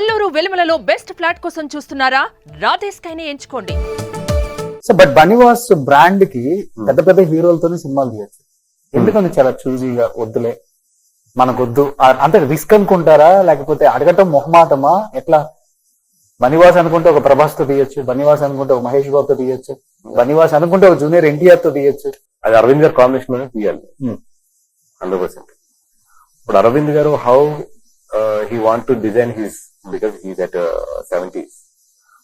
Kolluru వెలుమలలో best flat కోసం చూస్తున్నారా? రాధే స్కైని ఎంచుకోండి. సో బట్ బనివాస్ బ్రాండ్ కి పెద్ద పెద్ద హీరోలతోనే సినిమాలు తీయచ్చు. ఎందుకని చాలా చూజీగా వద్దులే మనకొద్దు అంటే రిస్క్ అనుకుంటారా, లేకపోతే అడగటం మొహమాటమా, ఎట్లా? బనివాస్ అనుకుంటే ఒక ప్రభాస్ తో తీయచ్చు, బనివాస్ అనుకుంటే ఒక మహేష్ బాబుతో తీయచ్చు, బనివాస్ అనుకుంటే ఒక జూనియర్ ఎన్టీఆర్ తో తీయచ్చు. అది అరవింద్ గారు కాంబినేషన్ లోనే తీయాలి 100%. ఇప్పుడు అరవింద్ గారు how he want to design his, because he's at 70s,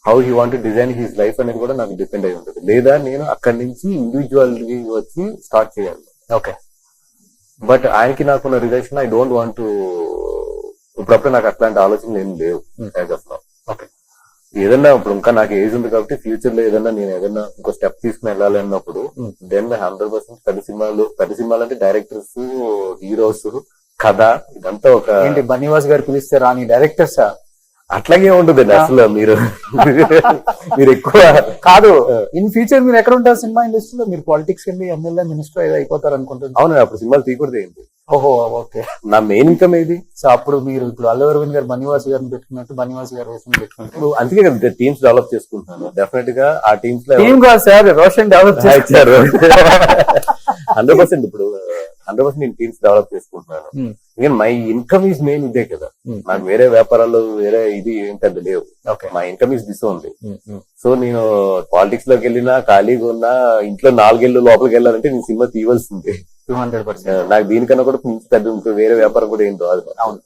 how he want to design his life అనేది కూడా నాకు డిపెండ్ అయి ఉంటుంది. లేదా నేను అక్కడి నుంచి ఇండివిజువల్ వచ్చి స్టార్ట్ చేయాలి. ఓకే, బట్ ఆయనకి నాకున్న relation I don't want to, ఇప్పుడప్పుడు నాకు అట్లాంటి ఆలోచనలు ఏం లేవు యాజ్ ఆఫ్ నౌ. ఓకే, ఏదన్నా ఇప్పుడు ఇంకా నాకు ఏజ్ ఉంది కాబట్టి ఫ్యూచర్ లో ఏదన్నా నేను ఏదన్నా ఇంకో స్టెప్ తీసుకుని వెళ్ళాలి అన్నప్పుడు దెన్ 100% పెద్ద సినిమాలు అంటే డైరెక్టర్స్, హీరోస్, కథ, ఇదంతా ఒక ఏంటి బనివాస్ గారు పిలిస్తే రాని డైరెక్టర్సా? అట్లాగే ఉంటుందండి అసలు. మీరు ఎక్కువ కాదు, ఇన్ ఫ్యూచర్ మీరు ఎక్కడ ఉంటారు సినిమా ఇండస్ట్రీలో? మీరు పాలిటిక్స్ కి ఎమ్మెల్యే, మినిస్టర్ ఏదో అయిపోతారు అనుకుంటున్నారు. అవును, అప్పుడు సినిమాలు తీయకూడదు ఏంటి? ఓహో, ఓకే. నా మెయిన్ ఇన్కమ్ ఏది? సో అప్పుడు మీరు ఇప్పుడు అల్లు అరవింద్ గారు బనివాస్ గారిని పెట్టుకున్నట్టు బనివాస్ గారు పెట్టుకున్నట్టు అందుకే కదా టీమ్స్ డెవలప్ చేసుకుంటున్నాను. డెఫినెట్ గా ఆ టీమ్స్ లో టీమ్ కాదు సార్, రోషన్ డెవలప్ ఇచ్చారు 100%. ఇప్పుడు 100% నేను టీమ్స్ డెవలప్ చేసుకుంటున్నాను. ఇంకా మై ఇన్కమ్ ఈజ్ మెయిన్ ఇదే కదా. నాకు వేరే వ్యాపారాలు వేరే ఇది ఏంటది లేవు. My income is this only. So నేను పాలిటిక్స్ లోకి వెళ్ళినా, ఖాళీగా ఉన్నా, ఇంట్లో 4 ఏళ్ళు లోపలికి వెళ్ళాలంటే నేను సినిమా తీయవలసిందే 200%. నాకు దీనికన్నా కూడా పెద్ద వేరే వ్యాపారం కూడా ఏం రాదు. అవును.